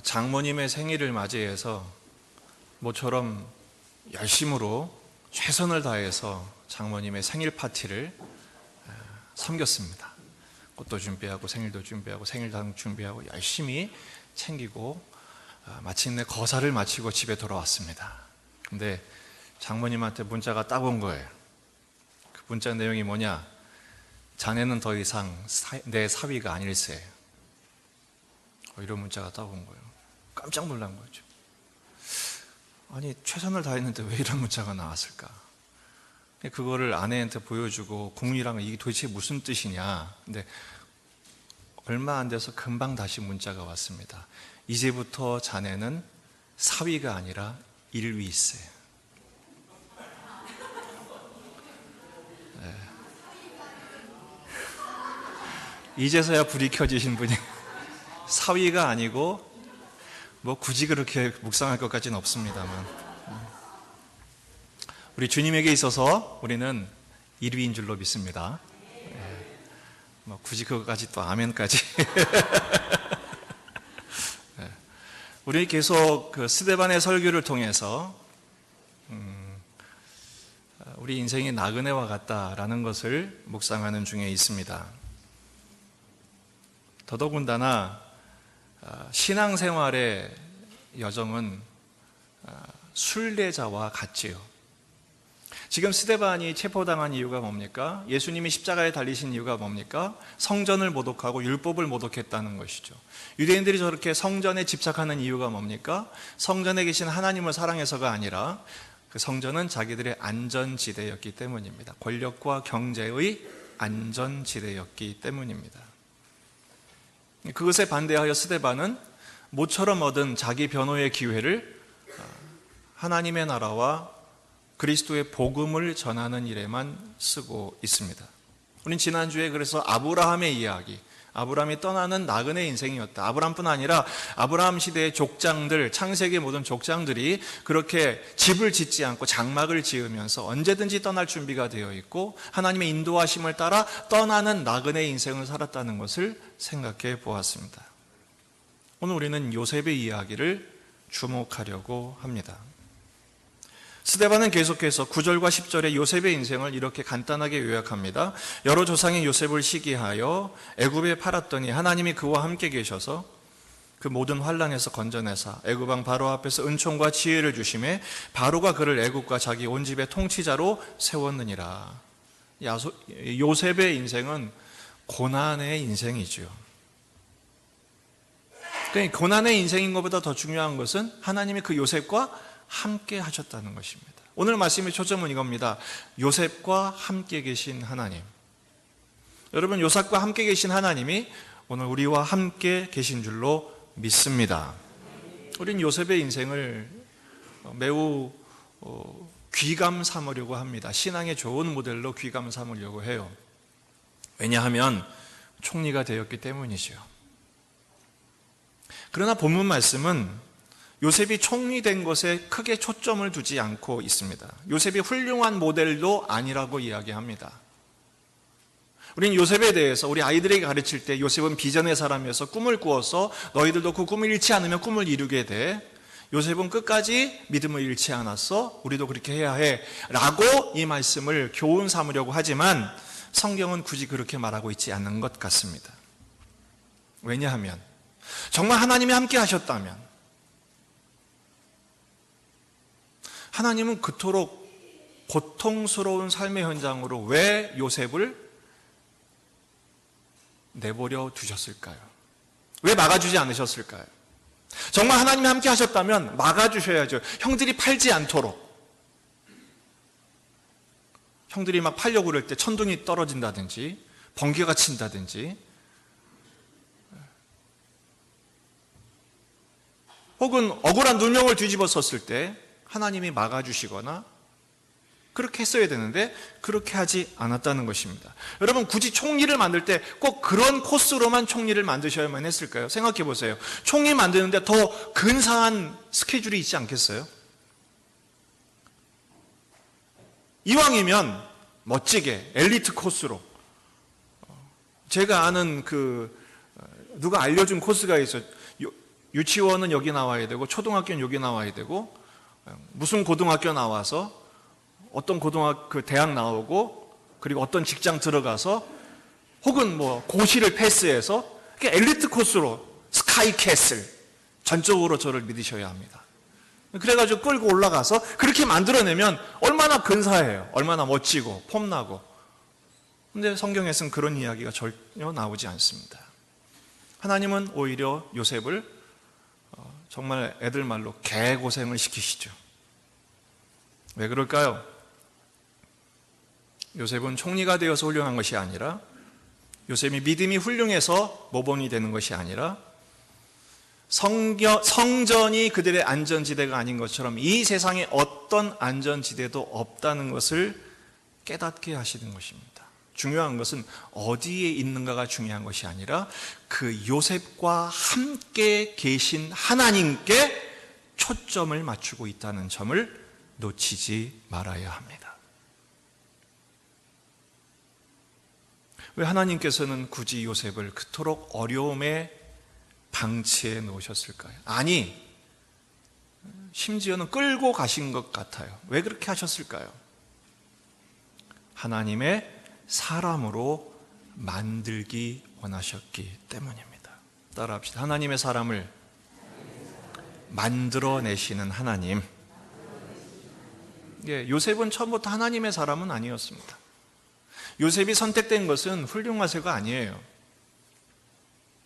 장모님의 생일을 맞이해서 모처럼 열심으로 최선을 다해서 장모님의 생일 파티를 섬겼습니다. 꽃도 준비하고 생일도 준비하고 생일당 준비하고 열심히 챙기고 마침내 거사를 마치고 집에 돌아왔습니다. 근데 장모님한테 문자가 딱 온 거예요. 그 문자 내용이 뭐냐? 자네는 더 이상 내 사위가 아닐세. 이런 문자가 딱 온 거예요. 깜짝 놀란 거죠. 아니, 최선을 다했는데 왜 이런 문자가 나왔을까? 그거를 아내한테 보여주고 국리랑 이게 도대체 무슨 뜻이냐. 근데 얼마 안 돼서 금방 다시 문자가 왔습니다. 이제부터 자네는 사위가 아니라 일위세. 네. 이제서야 불이 켜지신 분이 사위가 아니고 뭐 굳이 그렇게 묵상할 것까지는 없습니다만, 우리 주님에게 있어서 우리는 1위인 줄로 믿습니다. 뭐 굳이 그것까지 또 아멘까지. 우리 계속 그 스데반의 설교를 통해서 우리 인생이 나그네와 같다라는 것을 묵상하는 중에 있습니다. 더더군다나 신앙생활의 여정은 순례자와 같지요. 지금 스데반이 체포당한 이유가 뭡니까? 예수님이 십자가에 달리신 이유가 뭡니까? 성전을 모독하고 율법을 모독했다는 것이죠. 유대인들이 저렇게 성전에 집착하는 이유가 뭡니까? 성전에 계신 하나님을 사랑해서가 아니라 그 성전은 자기들의 안전지대였기 때문입니다. 권력과 경제의 안전지대였기 때문입니다. 그것에 반대하여 스데반은 모처럼 얻은 자기 변호의 기회를 하나님의 나라와 그리스도의 복음을 전하는 일에만 쓰고 있습니다. 우린 지난주에 그래서 아브라함의 이야기, 아브라함이 떠나는 나그네 인생이었다. 아브라함뿐 아니라 아브라함 시대의 족장들, 창세기의 모든 족장들이 그렇게 집을 짓지 않고 장막을 지으면서 언제든지 떠날 준비가 되어 있고 하나님의 인도하심을 따라 떠나는 나그네 인생을 살았다는 것을 생각해 보았습니다. 오늘 우리는 요셉의 이야기를 주목하려고 합니다. 스데반은 계속해서 9절과 10절에 요셉의 인생을 이렇게 간단하게 요약합니다. 여러 조상의 요셉을 시기하여 애굽에 팔았더니 하나님이 그와 함께 계셔서 그 모든 환난에서 건져내사 애굽 왕 바로 앞에서 은총과 지혜를 주심에 바로가 그를 애굽과 자기 온 집의 통치자로 세웠느니라. 요셉의 인생은 고난의 인생이죠. 그러니까 고난의 인생인 것보다 더 중요한 것은 하나님이 그 요셉과 함께 하셨다는 것입니다. 오늘 말씀의 초점은 이겁니다. 요셉과 함께 계신 하나님. 여러분, 요셉과 함께 계신 하나님이 오늘 우리와 함께 계신 줄로 믿습니다. 우린 요셉의 인생을 매우 귀감 삼으려고 합니다. 신앙의 좋은 모델로 귀감 삼으려고 해요. 왜냐하면 총리가 되었기 때문이죠. 그러나 본문 말씀은 요셉이 총리된 것에 크게 초점을 두지 않고 있습니다. 요셉이 훌륭한 모델도 아니라고 이야기합니다. 우리는 요셉에 대해서 우리 아이들에게 가르칠 때 요셉은 비전의 사람이어서 꿈을 꾸어서 너희들도 그 꿈을 잃지 않으면 꿈을 이루게 돼. 요셉은 끝까지 믿음을 잃지 않았어. 우리도 그렇게 해야 해. 라고 이 말씀을 교훈 삼으려고 하지만 성경은 굳이 그렇게 말하고 있지 않는 것 같습니다. 왜냐하면 정말 하나님이 함께 하셨다면 하나님은 그토록 고통스러운 삶의 현장으로 왜 요셉을 내버려 두셨을까요? 왜 막아주지 않으셨을까요? 정말 하나님이 함께 하셨다면 막아주셔야죠. 형들이 팔지 않도록. 형들이 막 팔려고 그럴 때 천둥이 떨어진다든지 번개가 친다든지 혹은 억울한 누명을 뒤집어 썼을 때 하나님이 막아주시거나 그렇게 했어야 되는데 그렇게 하지 않았다는 것입니다. 여러분, 굳이 총리를 만들 때 꼭 그런 코스로만 총리를 만드셔야만 했을까요? 생각해 보세요. 총리 만드는데 더 근사한 스케줄이 있지 않겠어요? 이왕이면 멋지게 엘리트 코스로, 제가 아는 누가 알려준 코스가 있어요. 유치원은 여기 나와야 되고 초등학교는 여기 나와야 되고 무슨 고등학교 나와서 어떤 고등학교 대학 나오고 그리고 어떤 직장 들어가서 혹은 뭐 고시를 패스해서 엘리트 코스로 스카이캐슬 전적으로 저를 믿으셔야 합니다. 그래가지고 끌고 올라가서 그렇게 만들어내면 얼마나 근사해요. 얼마나 멋지고 폼나고. 근데 성경에서는 그런 이야기가 전혀 나오지 않습니다. 하나님은 오히려 요셉을 정말 애들 말로 개고생을 시키시죠. 왜 그럴까요? 요셉은 총리가 되어서 훌륭한 것이 아니라, 요셉이 믿음이 훌륭해서 모범이 되는 것이 아니라, 성전이 그들의 안전지대가 아닌 것처럼 이 세상에 어떤 안전지대도 없다는 것을 깨닫게 하시는 것입니다. 중요한 것은 어디에 있는가가 중요한 것이 아니라 그 요셉과 함께 계신 하나님께 초점을 맞추고 있다는 점을 놓치지 말아야 합니다. 왜 하나님께서는 굳이 요셉을 그토록 어려움에 방치해 놓으셨을까요? 아니, 심지어는 끌고 가신 것 같아요. 왜 그렇게 하셨을까요? 하나님의 사람으로 만들기 원하셨기 때문입니다. 따라합시다. 하나님의 사람을 만들어내시는 하나님. 요셉은 처음부터 하나님의 사람은 아니었습니다. 요셉이 선택된 것은 훌륭하세가 아니에요.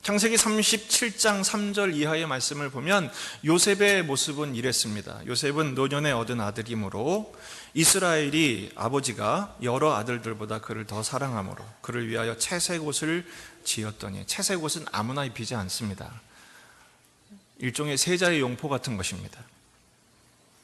창세기 37장 3절 이하의 말씀을 보면 요셉의 모습은 이랬습니다. 요셉은 노년에 얻은 아들이므로 이스라엘이 아버지가 여러 아들들보다 그를 더 사랑함으로 그를 위하여 채색옷을 지었더니, 채색옷은 아무나 입히지 않습니다. 일종의 세자의 용포 같은 것입니다.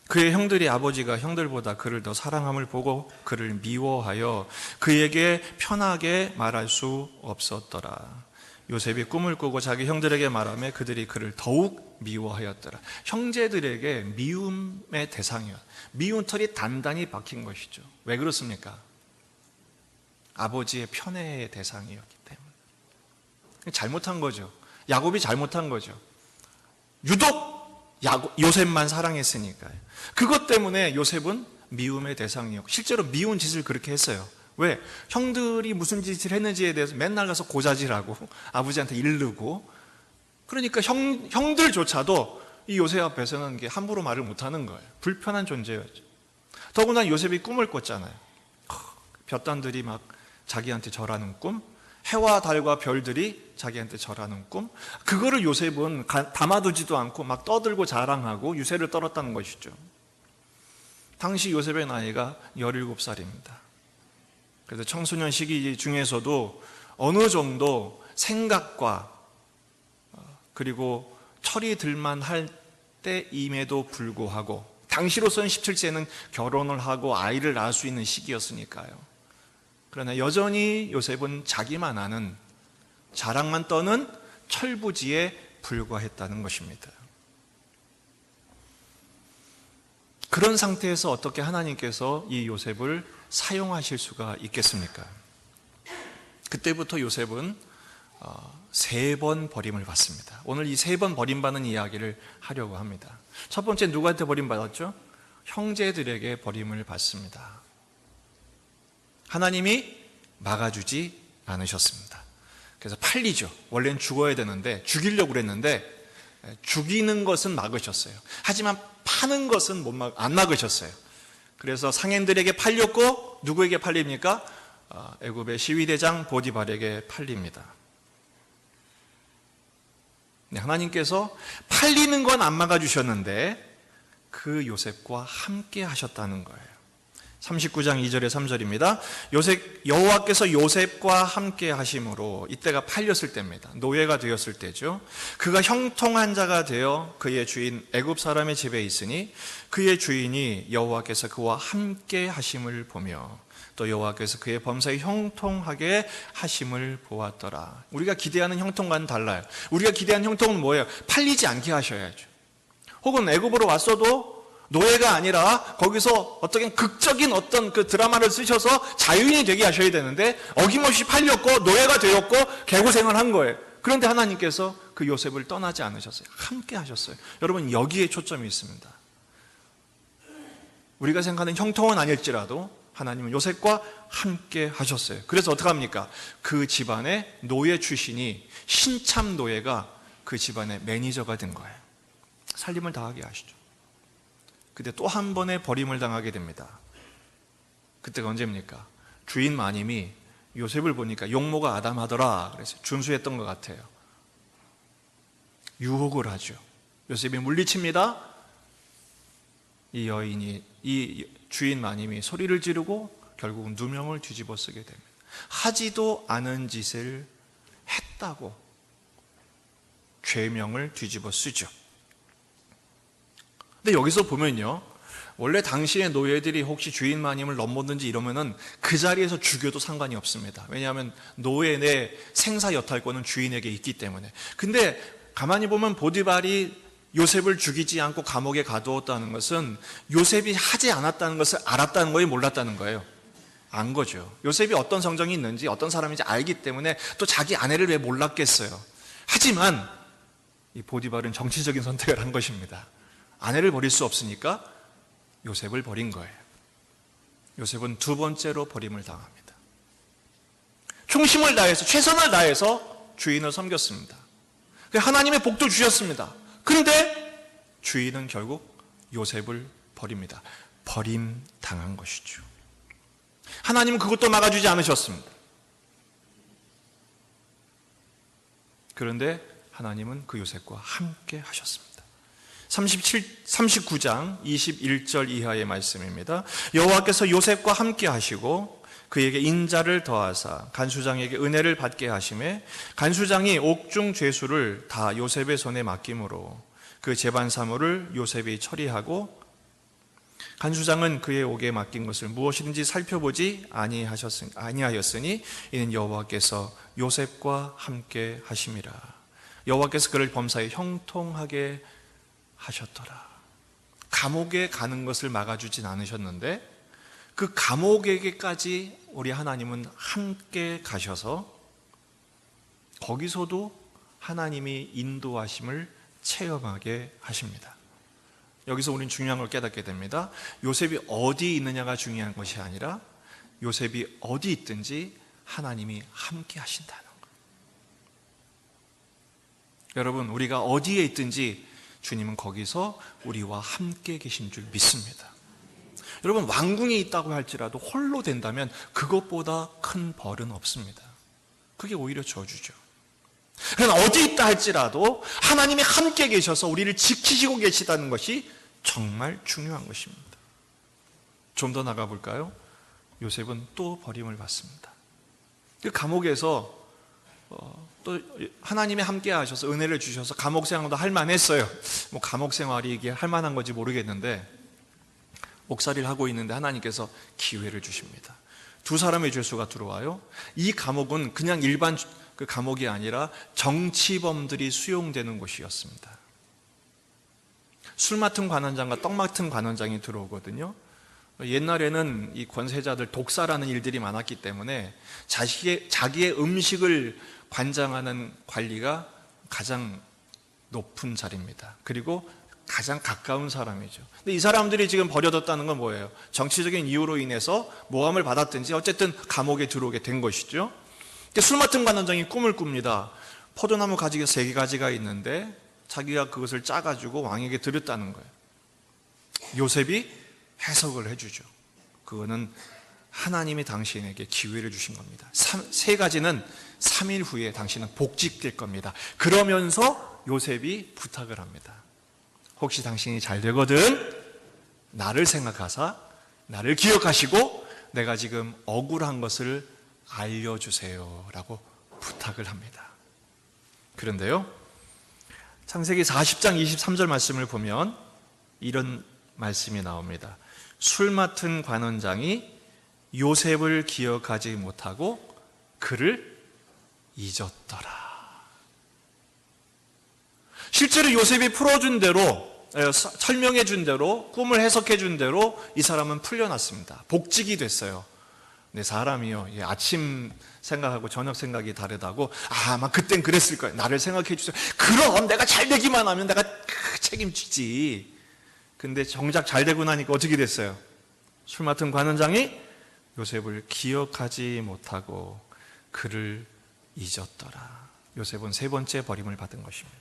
그의 형들이 아버지가 형들보다 그를 더 사랑함을 보고 그를 미워하여 그에게 편하게 말할 수 없었더라. 요셉이 꿈을 꾸고 자기 형들에게 말하며 그들이 그를 더욱 미워하였더라. 형제들에게 미움의 대상이었어요. 미운 털이 단단히 박힌 것이죠. 왜 그렇습니까? 아버지의 편애의 대상이었기 때문에. 잘못한 거죠. 야곱이 잘못한 거죠. 유독 요셉만 사랑했으니까요. 그것 때문에 요셉은 미움의 대상이었고 실제로 미운 짓을 그렇게 했어요. 왜? 형들이 무슨 짓을 했는지에 대해서 맨날 가서 고자질하고 아버지한테 이르고, 그러니까 형들조차도 이 요셉 앞에서는 함부로 말을 못하는 거예요. 불편한 존재였죠. 더구나 요셉이 꿈을 꿨잖아요. 볕단들이 막 자기한테 절하는 꿈, 해와 달과 별들이 자기한테 절하는 꿈, 그거를 요셉은 담아두지도 않고 막 떠들고 자랑하고 유세를 떨었다는 것이죠. 당시 요셉의 나이가 17살입니다. 그래서 청소년 시기 중에서도 어느 정도 생각과 그리고 철이 들만 할 때임에도 불구하고 당시로서는 17세는 결혼을 하고 아이를 낳을 수 있는 시기였으니까요. 그러나 여전히 요셉은 자기만 아는, 자랑만 떠는 철부지에 불과했다는 것입니다. 그런 상태에서 어떻게 하나님께서 이 요셉을 사용하실 수가 있겠습니까? 그때부터 요셉은 3번 버림을 받습니다. 오늘 이 3번 버림받는 이야기를 하려고 합니다. 첫 번째, 누구한테 버림받았죠? 형제들에게 버림을 받습니다. 하나님이 막아주지 않으셨습니다. 그래서 팔리죠. 원래는 죽어야 되는데, 죽이려고 그랬는데 죽이는 것은 막으셨어요. 하지만 파는 것은 안 막으셨어요. 그래서 상인들에게 팔렸고, 누구에게 팔립니까? 애굽의 시위대장 보디발에게 팔립니다. 하나님께서 팔리는 건 안 막아주셨는데 그 요셉과 함께 하셨다는 거예요. 39장 2절에 3절입니다. 여호와께서 요셉과 함께 하심으로, 이때가 팔렸을 때입니다. 노예가 되었을 때죠. 그가 형통한 자가 되어 그의 주인 애굽 사람의 집에 있으니 그의 주인이 여호와께서 그와 함께 하심을 보며 또 여호와께서 그의 범사에 형통하게 하심을 보았더라. 우리가 기대하는 형통과는 달라요. 우리가 기대하는 형통은 뭐예요? 팔리지 않게 하셔야죠. 혹은 애굽으로 왔어도 노예가 아니라 거기서 어떻게 극적인 어떤 그 드라마를 쓰셔서 자유인이 되게 하셔야 되는데 어김없이 팔렸고 노예가 되었고 개고생을 한 거예요. 그런데 하나님께서 그 요셉을 떠나지 않으셨어요. 함께 하셨어요. 여러분, 여기에 초점이 있습니다. 우리가 생각하는 형통은 아닐지라도 하나님은 요셉과 함께 하셨어요. 그래서 어떡합니까? 그 집안의 노예 출신이, 신참 노예가 그 집안의 매니저가 된 거예요. 살림을 다하게 하시죠. 근데 또 한 번의 버림을 당하게 됩니다. 그때가 언제입니까? 주인 마님이 요셉을 보니까 용모가 아담하더라 그래서 준수했던 것 같아요. 유혹을 하죠. 요셉이 물리칩니다. 이 주인 마님이 소리를 지르고 결국은 누명을 뒤집어 쓰게 됩니다. 하지도 않은 짓을 했다고 죄명을 뒤집어 쓰죠. 근데 여기서 보면요, 원래 당시의 노예들이 혹시 주인 마님을 넘보든지 이러면은 그 자리에서 죽여도 상관이 없습니다. 왜냐하면 노예의 생사 여탈권은 주인에게 있기 때문에. 근데 가만히 보면 보디발이 요셉을 죽이지 않고 감옥에 가두었다는 것은 요셉이 하지 않았다는 것을 알았다는 거예요, 몰랐다는 거예요? 안 거죠. 요셉이 어떤 성정이 있는지, 어떤 사람인지 알기 때문에 또 자기 아내를 왜 몰랐겠어요? 하지만 이 보디발은 정치적인 선택을 한 것입니다. 아내를 버릴 수 없으니까 요셉을 버린 거예요. 요셉은 두 번째로 버림을 당합니다. 충심을 다해서, 최선을 다해서 주인을 섬겼습니다. 하나님의 복도 주셨습니다. 그런데 주인은 결국 요셉을 버립니다. 버림당한 것이죠. 하나님은 그것도 막아주지 않으셨습니다. 그런데 하나님은 그 요셉과 함께 하셨습니다. 39장 21절 이하의 말씀입니다. 여호와께서 요셉과 함께 하시고 그에게 인자를 더하사 간수장에게 은혜를 받게 하시매 간수장이 옥중 죄수를 다 요셉의 손에 맡김으로 그 재반 사물을 요셉이 처리하고 간수장은 그의 옥에 맡긴 것을 무엇이든지 살펴보지 아니하였으니 이는 여호와께서 요셉과 함께 하심이라. 여호와께서 그를 범사에 형통하게 하셨더라. 감옥에 가는 것을 막아주진 않으셨는데 그 감옥에게까지 우리 하나님은 함께 가셔서 거기서도 하나님이 인도하심을 체험하게 하십니다. 여기서 우리는 중요한 걸 깨닫게 됩니다. 요셉이 어디 있느냐가 중요한 것이 아니라 요셉이 어디 있든지 하나님이 함께 하신다는 것. 여러분, 우리가 어디에 있든지 주님은 거기서 우리와 함께 계신 줄 믿습니다. 여러분, 왕궁에 있다고 할지라도 홀로 된다면 그것보다 큰 벌은 없습니다. 그게 오히려 저주죠. 그러나 어디 있다 할지라도 하나님이 함께 계셔서 우리를 지키시고 계시다는 것이 정말 중요한 것입니다. 좀 더 나가볼까요? 요셉은 또 버림을 받습니다. 그 감옥에서 또 하나님이 함께 하셔서 은혜를 주셔서 감옥 생활도 할 만했어요. 뭐 감옥 생활이 이게 할 만한 건지 모르겠는데 옥살이를 하고 있는데 하나님께서 기회를 주십니다. 두 사람의 죄수가 들어와요. 이 감옥은 그냥 일반 그 감옥이 아니라 정치범들이 수용되는 곳이었습니다. 술 맡은 관원장과 떡 맡은 관원장이 들어오거든요. 옛날에는 이 권세자들 독사라는 일들이 많았기 때문에 자기의 음식을 관장하는 관리가 가장 높은 자리입니다. 그리고 가장 가까운 사람이죠. 근데 이 사람들이 지금 버려졌다는 건 뭐예요? 정치적인 이유로 인해서 모함을 받았든지 어쨌든 감옥에 들어오게 된 것이죠. 술 맡은 관원장이 꿈을 꿉니다. 포도나무 가지가 3가지가 있는데 자기가 그것을 짜가지고 왕에게 드렸다는 거예요. 요셉이 해석을 해주죠. 그거는 하나님이 당신에게 기회를 주신 겁니다. 3가지는 3일 후에 당신은 복직될 겁니다. 그러면서 요셉이 부탁을 합니다. 혹시 당신이 잘 되거든 나를 생각하사 나를 기억하시고 내가 지금 억울한 것을 알려주세요 라고 부탁을 합니다. 그런데요, 창세기 40장 23절 말씀을 보면 이런 말씀이 나옵니다. 술 맡은 관원장이 요셉을 기억하지 못하고 그를 잊었더라. 실제로 요셉이 풀어준 대로, 설명해 준 대로, 꿈을 해석해 준 대로 이 사람은 풀려났습니다. 복직이 됐어요. 내 사람이요, 아침 생각하고 저녁 생각이 다르다고. 아마 그땐 그랬을 거예요. 나를 생각해 주세요. 그럼 내가 잘 되기만 하면 내가 책임지지. 근데 정작 잘 되고 나니까 어떻게 됐어요? 술 맡은 관원장이 요셉을 기억하지 못하고 그를 잊었더라. 요셉은 3번째 버림을 받은 것입니다.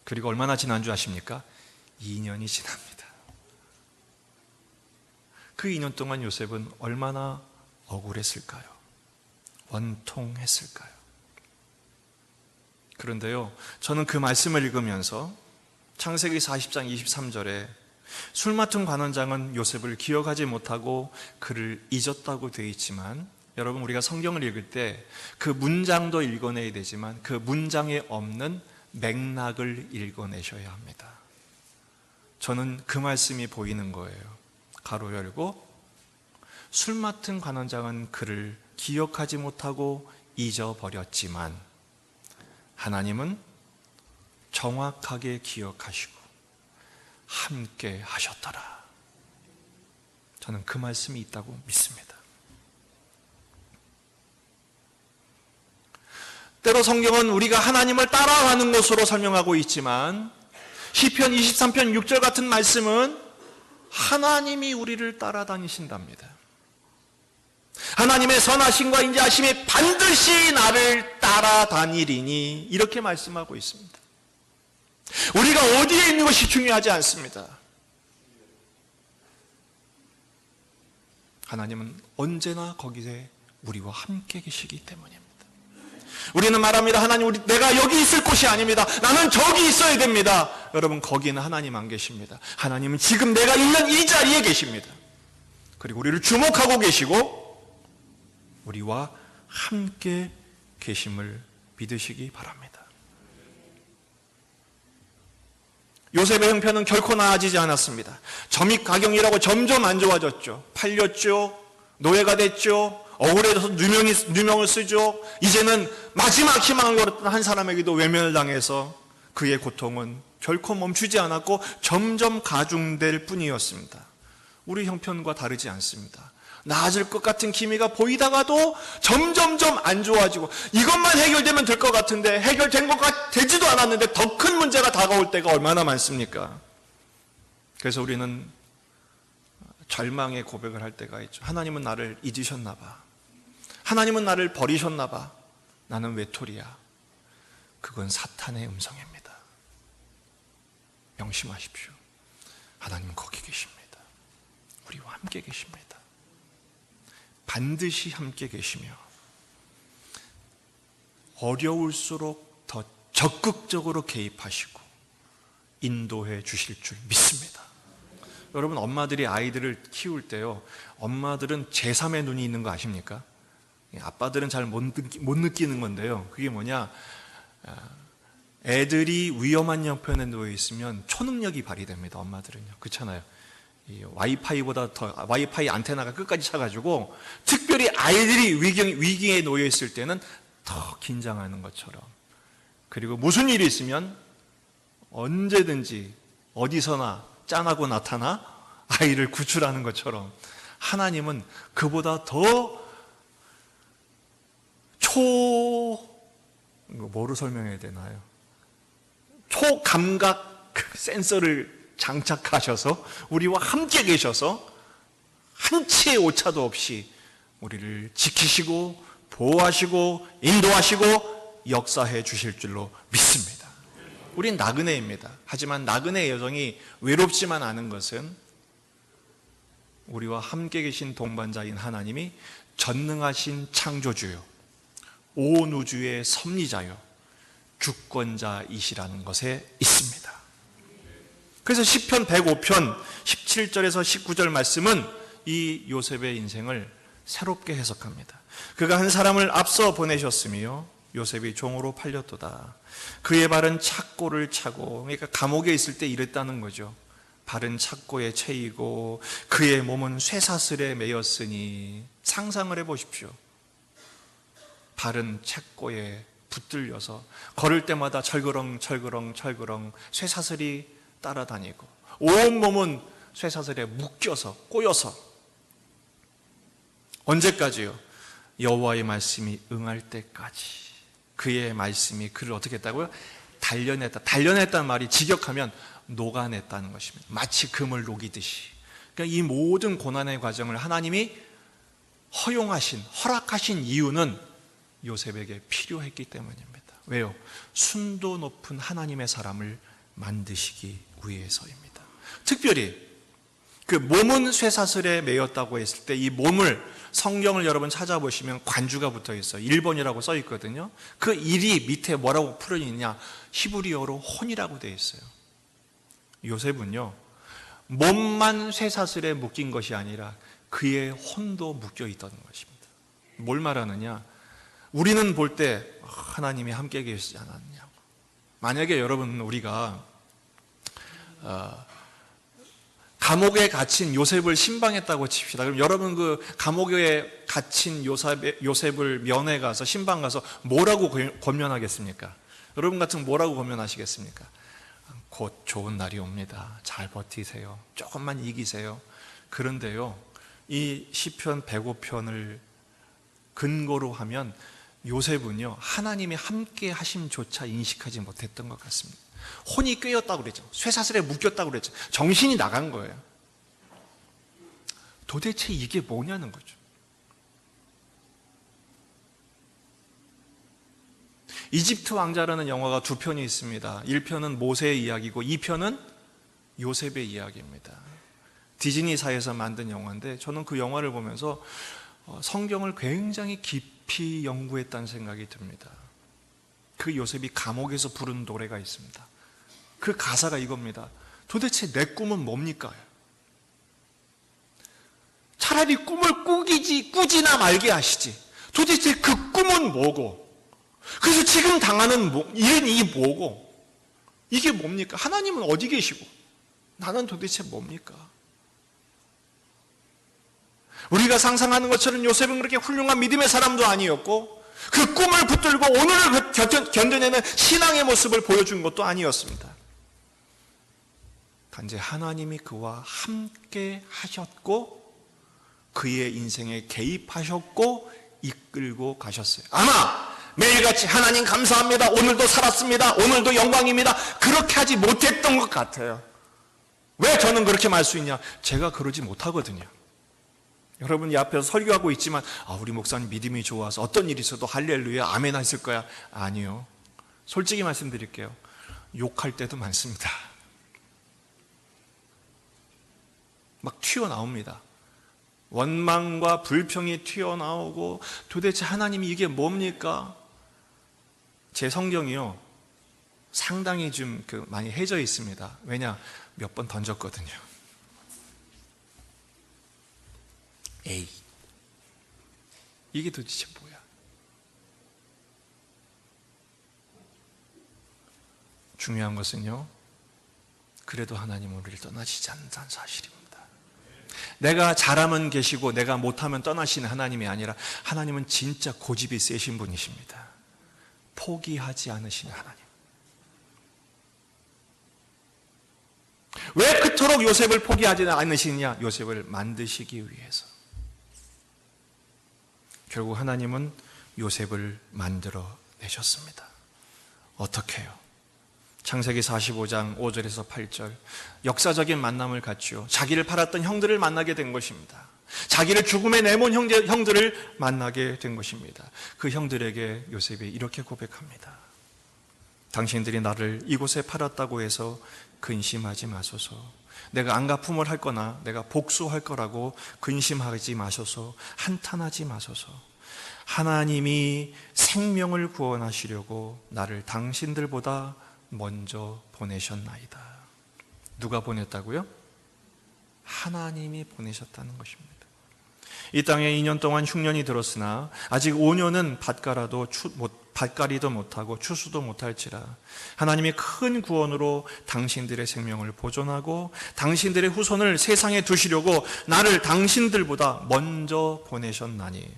그리고 얼마나 지난 줄 아십니까? 2년이 지납니다. 그 2년 동안 요셉은 얼마나 억울했을까요? 원통했을까요? 그런데요, 저는 그 말씀을 읽으면서 창세기 40장 23절에 술 맡은 관원장은 요셉을 기억하지 못하고 그를 잊었다고 되어 있지만, 여러분, 우리가 성경을 읽을 때 그 문장도 읽어내야 되지만 그 문장에 없는 맥락을 읽어내셔야 합니다. 저는 그 말씀이 보이는 거예요. 가로 열고, 술 맡은 관원장은 그를 기억하지 못하고 잊어버렸지만 하나님은 정확하게 기억하시고 함께 하셨더라. 저는 그 말씀이 있다고 믿습니다. 때로 성경은 우리가 하나님을 따라가는 것으로 설명하고 있지만 시편 23편 6절 같은 말씀은 하나님이 우리를 따라다니신답니다. 하나님의 선하심과 인자하심이 반드시 나를 따라다니리니, 이렇게 말씀하고 있습니다. 우리가 어디에 있는 것이 중요하지 않습니다. 하나님은 언제나 거기에 우리와 함께 계시기 때문입니다. 우리는 말합니다. 하나님, 내가 여기 있을 곳이 아닙니다. 나는 저기 있어야 됩니다. 여러분, 거기는 하나님 안 계십니다. 하나님은 지금 내가 있는 이 자리에 계십니다. 그리고 우리를 주목하고 계시고 우리와 함께 계심을 믿으시기 바랍니다. 요셉의 형편은 결코 나아지지 않았습니다. 점입가경이라고 점점 안 좋아졌죠. 팔렸죠. 노예가 됐죠. 억울해져서 누명을 쓰죠. 이제는 마지막 희망을 걸었던 한 사람에게도 외면을 당해서 그의 고통은 결코 멈추지 않았고 점점 가중될 뿐이었습니다. 우리 형편과 다르지 않습니다. 나아질 것 같은 기미가 보이다가도 점점점 안 좋아지고, 이것만 해결되면 될 것 같은데 해결된 것 되지도 않았는데 더 큰 문제가 다가올 때가 얼마나 많습니까? 그래서 우리는 절망의 고백을 할 때가 있죠. 하나님은 나를 잊으셨나 봐. 하나님은 나를 버리셨나 봐. 나는 외톨이야. 그건 사탄의 음성입니다. 명심하십시오. 하나님은 거기 계십니다. 우리와 함께 계십니다. 반드시 함께 계시며 어려울수록 더 적극적으로 개입하시고 인도해 주실 줄 믿습니다. 여러분, 엄마들이 아이들을 키울 때요, 엄마들은 제3의 눈이 있는 거 아십니까? 아빠들은 잘 못 느끼는 건데요, 그게 뭐냐, 애들이 위험한 형편에 놓여 있으면 초능력이 발휘됩니다. 엄마들은요, 그렇잖아요. 이 와이파이보다 더, 와이파이 안테나가 끝까지 차가지고 특별히 아이들이 위기에 놓여 있을 때는 더 긴장하는 것처럼, 그리고 무슨 일이 있으면 언제든지 어디서나 짠하고 나타나 아이를 구출하는 것처럼 하나님은 그보다 더 뭐로 설명해야 되나요? 초감각 센서를 장착하셔서 우리와 함께 계셔서 한치의 오차도 없이 우리를 지키시고 보호하시고 인도하시고 역사해 주실 줄로 믿습니다. 우린 나그네입니다. 하지만 나그네의 여정이 외롭지만 않은 것은 우리와 함께 계신 동반자인 하나님이 전능하신 창조주요, 온 우주의 섭리자요, 주권자이시라는 것에 있습니다. 그래서 시편 105편 17절에서 19절 말씀은 이 요셉의 인생을 새롭게 해석합니다. 그가 한 사람을 앞서 보내셨으며 요셉이 종으로 팔렸도다. 그의 발은 착고를 차고, 그러니까 감옥에 있을 때 이랬다는 거죠. 발은 착고에 채이고 그의 몸은 쇠사슬에 매였으니, 상상을 해보십시오. 발은 착고에 붙들려서 걸을 때마다 철그렁 쇠사슬이 따라다니고 온몸은 쇠사슬에 묶여서 꼬여서 언제까지요? 여호와의 말씀이 응할 때까지. 그의 말씀이 그를 어떻게 했다고요? 단련했다. 단련했다는 말이 직역하면 녹아냈다는 것입니다. 마치 금을 녹이듯이. 그러니까 이 모든 고난의 과정을 하나님이 허락하신 이유는 요셉에게 필요했기 때문입니다. 왜요? 순도 높은 하나님의 사람을 만드시기 위해서입니다. 특별히 그 몸은 쇠사슬에 매였다고 했을 때 이 몸을, 성경을 여러분 찾아보시면 관주가 붙어 있어요. 1번이라고 써 있거든요. 그 일이 밑에 뭐라고 풀어있냐? 히브리어로 혼이라고 되어 있어요. 요셉은요, 몸만 쇠사슬에 묶인 것이 아니라 그의 혼도 묶여 있다는 것입니다. 뭘 말하느냐? 우리는 볼 때 하나님이 함께 계시지 않았냐고. 만약에 여러분, 우리가 감옥에 gat힌 요셉을 신방했다고 칩시다. 그럼 여러분 그 감옥에 갇힌 요셉을 면회 가서, 신방 가서 뭐라고 권면하겠습니까? 여러분 같으면 뭐라고 권면하시겠습니까? 곧 좋은 날이 옵니다. 잘 버티세요. 조금만 이기세요. 그런데요, 이 시편 105편을 근거로 하면 요셉은요, 하나님이 함께 하심조차 인식하지 못했던 것 같습니다. 혼이 꿰었다고 그랬죠. 쇠사슬에 묶였다고 그랬죠. 정신이 나간 거예요. 도대체 이게 뭐냐는 거죠. 이집트 왕자라는 영화가 2편이 있습니다. 1편은 모세의 이야기고 2편은 요셉의 이야기입니다. 디즈니사에서 만든 영화인데 저는 그 영화를 보면서 성경을 굉장히 깊이 연구했다는 생각이 듭니다. 그 요셉이 감옥에서 부른 노래가 있습니다. 그 가사가 이겁니다. 도대체 내 꿈은 뭡니까? 차라리 꿈을 꾸지나 말게 하시지. 도대체 그 꿈은 뭐고? 그래서 지금 당하는 일이 뭐고? 이게 뭡니까? 하나님은 어디 계시고? 나는 도대체 뭡니까? 우리가 상상하는 것처럼 요셉은 그렇게 훌륭한 믿음의 사람도 아니었고, 그 꿈을 붙들고 오늘을 견뎌내는 신앙의 모습을 보여준 것도 아니었습니다. 단지 하나님이 그와 함께 하셨고 그의 인생에 개입하셨고 이끌고 가셨어요. 아마 매일같이 하나님 감사합니다, 오늘도 살았습니다, 오늘도 영광입니다, 그렇게 하지 못했던 것 같아요. 왜 저는 그렇게 말 수 있냐? 제가 그러지 못하거든요. 여러분 이 앞에서 설교하고 있지만 우리 목사님 믿음이 좋아서 어떤 일이 있어도 할렐루야 아멘 하실 거야. 아니요. 솔직히 말씀드릴게요. 욕할 때도 많습니다. 막 튀어나옵니다. 원망과 불평이 튀어나오고 도대체 하나님이 이게 뭡니까? 제 성경이요, 상당히 좀 많이 해져 있습니다. 왜냐? 몇 번 던졌거든요. 에이, 이게 도대체 뭐야? 중요한 것은요, 그래도 하나님은 우리를 떠나시지 않는다는 사실입니다. 내가 잘하면 계시고 내가 못하면 떠나시는 하나님이 아니라 하나님은 진짜 고집이 세신 분이십니다. 포기하지 않으시는 하나님. 왜 그토록 요셉을 포기하지 않으시느냐? 요셉을 만드시기 위해서. 결국 하나님은 요셉을 만들어 내셨습니다. 어떻게 해요? 창세기 45장 5절에서 8절, 역사적인 만남을 갖죠. 자기를 팔았던 형들을 만나게 된 것입니다. 자기를 죽음에 내몬 형들을 만나게 된 것입니다. 그 형들에게 요셉이 이렇게 고백합니다. 당신들이 나를 이곳에 팔았다고 해서 근심하지 마소서. 내가 안갚음을 할 거나 내가 복수할 거라고 근심하지 마소서. 한탄하지 마소서. 하나님이 생명을 구원하시려고 나를 당신들보다 먼저 보내셨나이다. 누가 보냈다고요? 하나님이 보내셨다는 것입니다. 이 땅에 2년 동안 흉년이 들었으나 아직 5년은 밭가리도 못하고 추수도 못할지라 하나님이 큰 구원으로 당신들의 생명을 보존하고 당신들의 후손을 세상에 두시려고 나를 당신들보다 먼저 보내셨나니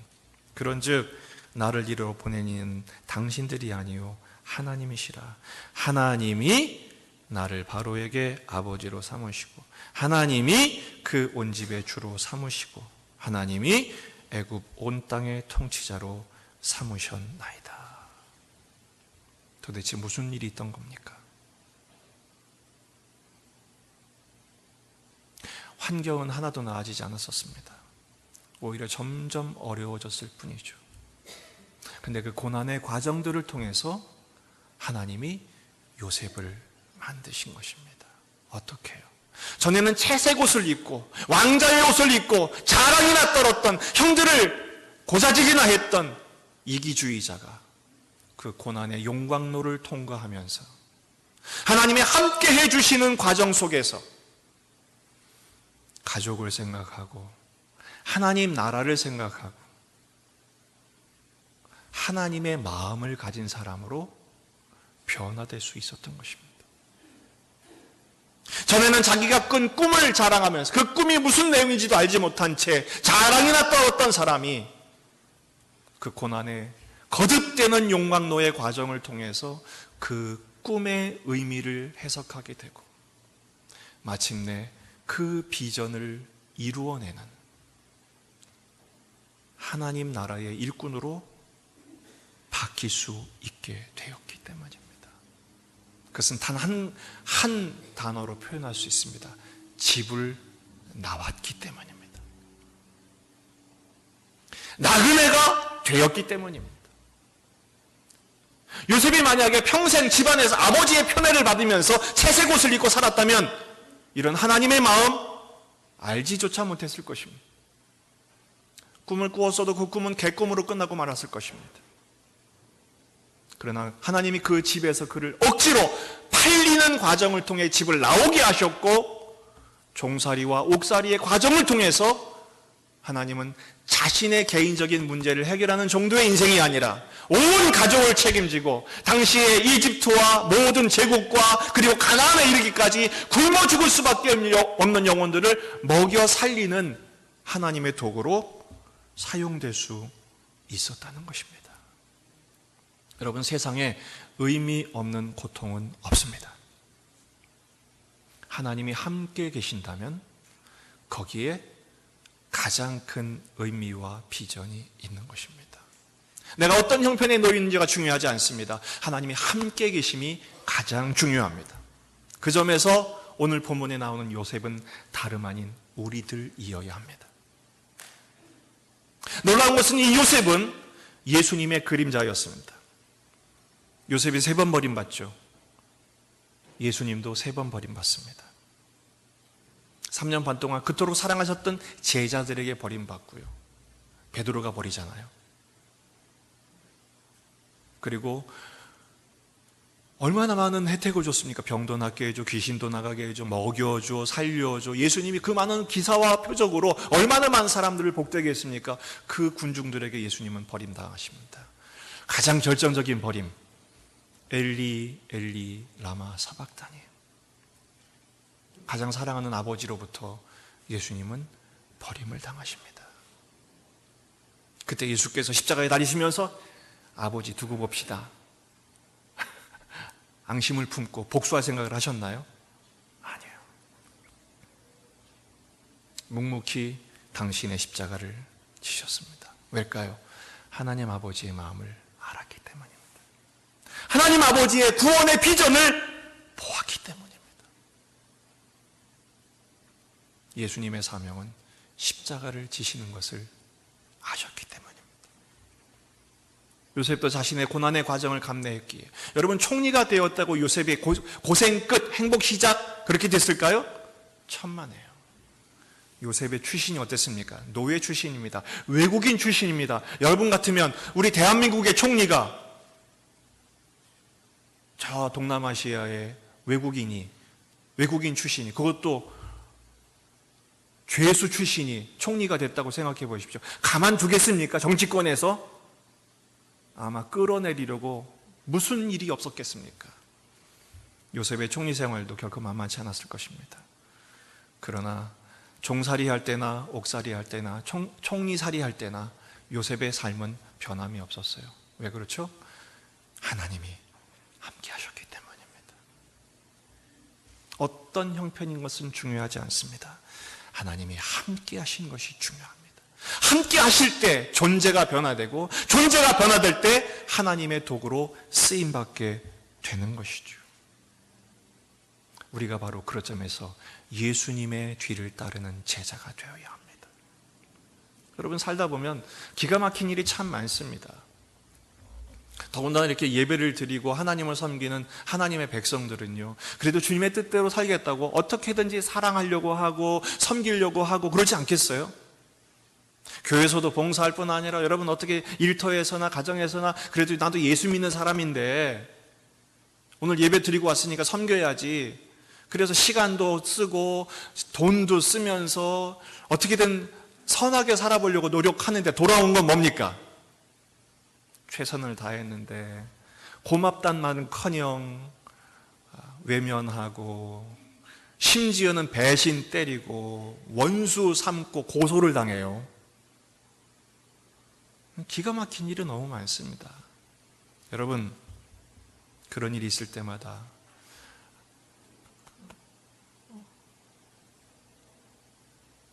그런즉 나를 이리로 보내는 당신들이 아니요 하나님이시라. 하나님이 나를 바로에게 아버지로 삼으시고 하나님이 그 온 집의 주로 삼으시고 하나님이 애굽 온 땅의 통치자로 삼으셨나이다. 도대체 무슨 일이 있던 겁니까? 환경은 하나도 나아지지 않았었습니다. 오히려 점점 어려워졌을 뿐이죠. 근데 그 고난의 과정들을 통해서 하나님이 요셉을 만드신 것입니다. 어떻게 해요? 전에는 채색 옷을 입고 왕자의 옷을 입고 자랑이나 떨었던, 형들을 고자질이나 했던 이기주의자가 그 고난의 용광로를 통과하면서 하나님이 함께 해주시는 과정 속에서 가족을 생각하고 하나님 나라를 생각하고 하나님의 마음을 가진 사람으로 변화될 수 있었던 것입니다. 전에는 자기가 꾼 꿈을 자랑하면서 그 꿈이 무슨 내용인지도 알지 못한 채 자랑이나 떨었던 사람이 그 고난의 거듭되는 용광로의 과정을 통해서 그 꿈의 의미를 해석하게 되고 마침내 그 비전을 이루어내는 하나님 나라의 일꾼으로 바뀔 수 있게 되었기 때문입니다. 그것은 단 한 단어로 표현할 수 있습니다. 집을 나왔기 때문입니다. 나그네가 되었기 때문입니다. 요셉이 만약에 평생 집안에서 아버지의 편애를 받으면서 채색 옷을 입고 살았다면 이런 하나님의 마음 알지조차 못했을 것입니다. 꿈을 꾸었어도 그 꿈은 개꿈으로 끝나고 말았을 것입니다. 그러나 하나님이 그 집에서 그를 억지로 팔리는 과정을 통해 집을 나오게 하셨고 종살이와 옥살이의 과정을 통해서 하나님은 자신의 개인적인 문제를 해결하는 정도의 인생이 아니라 온 가족을 책임지고 당시의 이집트와 모든 제국과 그리고 가나안에 이르기까지 굶어 죽을 수밖에 없는 영혼들을 먹여 살리는 하나님의 도구로 사용될 수 있었다는 것입니다. 여러분, 세상에 의미 없는 고통은 없습니다. 하나님이 함께 계신다면 거기에 가장 큰 의미와 비전이 있는 것입니다. 내가 어떤 형편에 놓여 있는지가 중요하지 않습니다. 하나님이 함께 계심이 가장 중요합니다. 그 점에서 오늘 본문에 나오는 요셉은 다름 아닌 우리들이어야 합니다. 놀라운 것은 이 요셉은 예수님의 그림자였습니다. 요셉이 3번 버림받죠. 예수님도 3번 버림받습니다. 3년 반 동안 그토록 사랑하셨던 제자들에게 버림받고요. 베드로가 버리잖아요. 그리고 얼마나 많은 혜택을 줬습니까? 병도 낫게 해줘, 귀신도 나가게 해줘, 먹여줘, 살려줘. 예수님이 그 많은 기사와 표적으로 얼마나 많은 사람들을 복되게 했습니까? 그 군중들에게 예수님은 버림당하십니다. 가장 결정적인 버림, 엘리 엘리 라마 사박다니. 가장 사랑하는 아버지로부터 예수님은 버림을 당하십니다. 그때 예수께서 십자가에 달리시면서 아버지 두고 봅시다, 앙심을 품고 복수할 생각을 하셨나요? 아니에요. 묵묵히 당신의 십자가를 지셨습니다. 왜일까요? 하나님 아버지의 마음을 알았기 때문입니다. 하나님 아버지의 구원의 비전을 보았기 때문입니다. 예수님의 사명은 십자가를 지시는 것을 아셨기 때문입니다. 요셉도 자신의 고난의 과정을 감내했기에, 여러분, 총리가 되었다고 요셉의 고생 끝, 행복 시작 그렇게 됐을까요? 천만에요. 요셉의 출신이 어땠습니까? 노예 출신입니다. 외국인 출신입니다. 여러분 같으면 우리 대한민국의 총리가 저 동남아시아의 외국인 출신이, 그것도 죄수 출신이 총리가 됐다고 생각해 보십시오. 가만두겠습니까? 정치권에서? 아마 끌어내리려고 무슨 일이 없었겠습니까? 요셉의 총리 생활도 결코 만만치 않았을 것입니다. 그러나 종살이 할 때나 옥살이 할 때나 총리살이 할 때나 요셉의 삶은 변함이 없었어요. 왜 그렇죠? 하나님이 함께 하셨기 때문입니다. 어떤 형편인 것은 중요하지 않습니다. 하나님이 함께 하신 것이 중요합니다. 함께 하실 때 존재가 변화되고 존재가 변화될 때 하나님의 도구로 쓰임받게 되는 것이죠. 우리가 바로 그런 점에서 예수님의 뒤를 따르는 제자가 되어야 합니다. 여러분, 살다 보면 기가 막힌 일이 참 많습니다. 더군다나 이렇게 예배를 드리고 하나님을 섬기는 하나님의 백성들은요, 그래도 주님의 뜻대로 살겠다고 어떻게든지 사랑하려고 하고 섬기려고 하고 그러지 않겠어요? 교회에서도 봉사할 뿐 아니라 여러분 어떻게 일터에서나 가정에서나 그래도 나도 예수 믿는 사람인데 오늘 예배 드리고 왔으니까 섬겨야지, 그래서 시간도 쓰고 돈도 쓰면서 어떻게든 선하게 살아보려고 노력하는데 돌아온 건 뭡니까? 최선을 다했는데 고맙단 말은커녕 외면하고 심지어는 배신 때리고 원수 삼고 고소를 당해요. 기가 막힌 일이 너무 많습니다. 여러분, 그런 일이 있을 때마다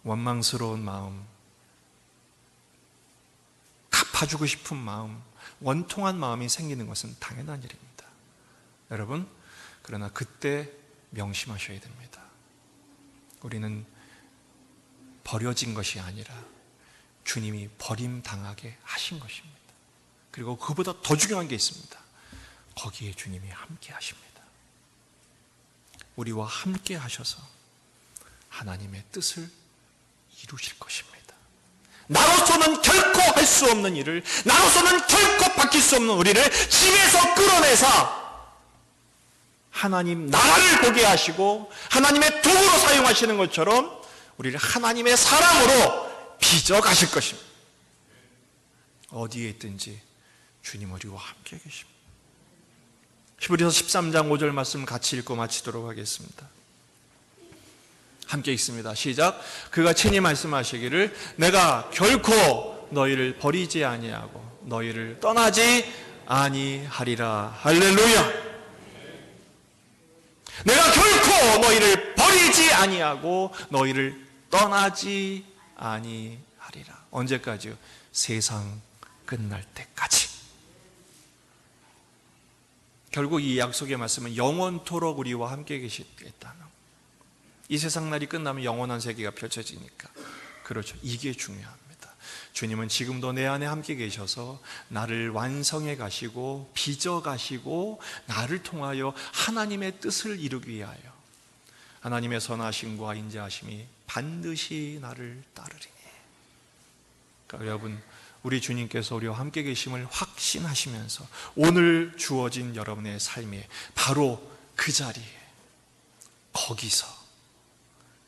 원망스러운 마음, 갚아주고 싶은 마음, 원통한 마음이 생기는 것은 당연한 일입니다. 여러분, 그러나 그때 명심하셔야 됩니다. 우리는 버려진 것이 아니라 주님이 버림당하게 하신 것입니다. 그리고 그보다 더 중요한 게 있습니다. 거기에 주님이 함께 하십니다. 우리와 함께 하셔서 하나님의 뜻을 이루실 것입니다. 나로서는 결코 할 수 없는 일을, 나로서는 결코 바뀔 수 없는 우리를 집에서 끌어내서 하나님 나라를 보게 하시고 하나님의 도구로 사용하시는 것처럼 우리를 하나님의 사람으로 빚어 가실 것입니다. 어디에 있든지 주님 우리와 함께 계십니다. 히브리서 13장 5절 말씀 같이 읽고 마치도록 하겠습니다. 함께 읽습니다. 시작. 그가 친히 말씀하시기를 내가 결코 너희를 버리지 아니하고 너희를 떠나지 아니하리라. 할렐루야. 내가 결코 너희를 버리지 아니하고 너희를 떠나지 아니하리라. 언제까지요? 세상 끝날 때까지. 결국 이 약속의 말씀은 영원토록 우리와 함께 계시겠다는, 이 세상 날이 끝나면 영원한 세계가 펼쳐지니까. 그렇죠. 이게 중요합니다. 주님은 지금도 내 안에 함께 계셔서 나를 완성해 가시고 빚어 가시고 나를 통하여 하나님의 뜻을 이루기 위하여 하나님의 선하심과 인자하심이 반드시 나를 따르리니. 그러니까 여러분, 우리 주님께서 우리와 함께 계심을 확신하시면서 오늘 주어진 여러분의 삶에 바로 그 자리에, 거기서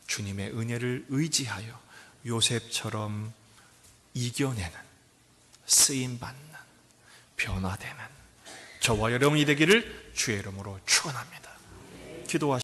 주님의 은혜를 의지하여 요셉처럼 이겨내는, 쓰임받는, 변화되는 저와 여러분이 되기를 주의 이름으로 축원합니다. 기도하시겠습니다.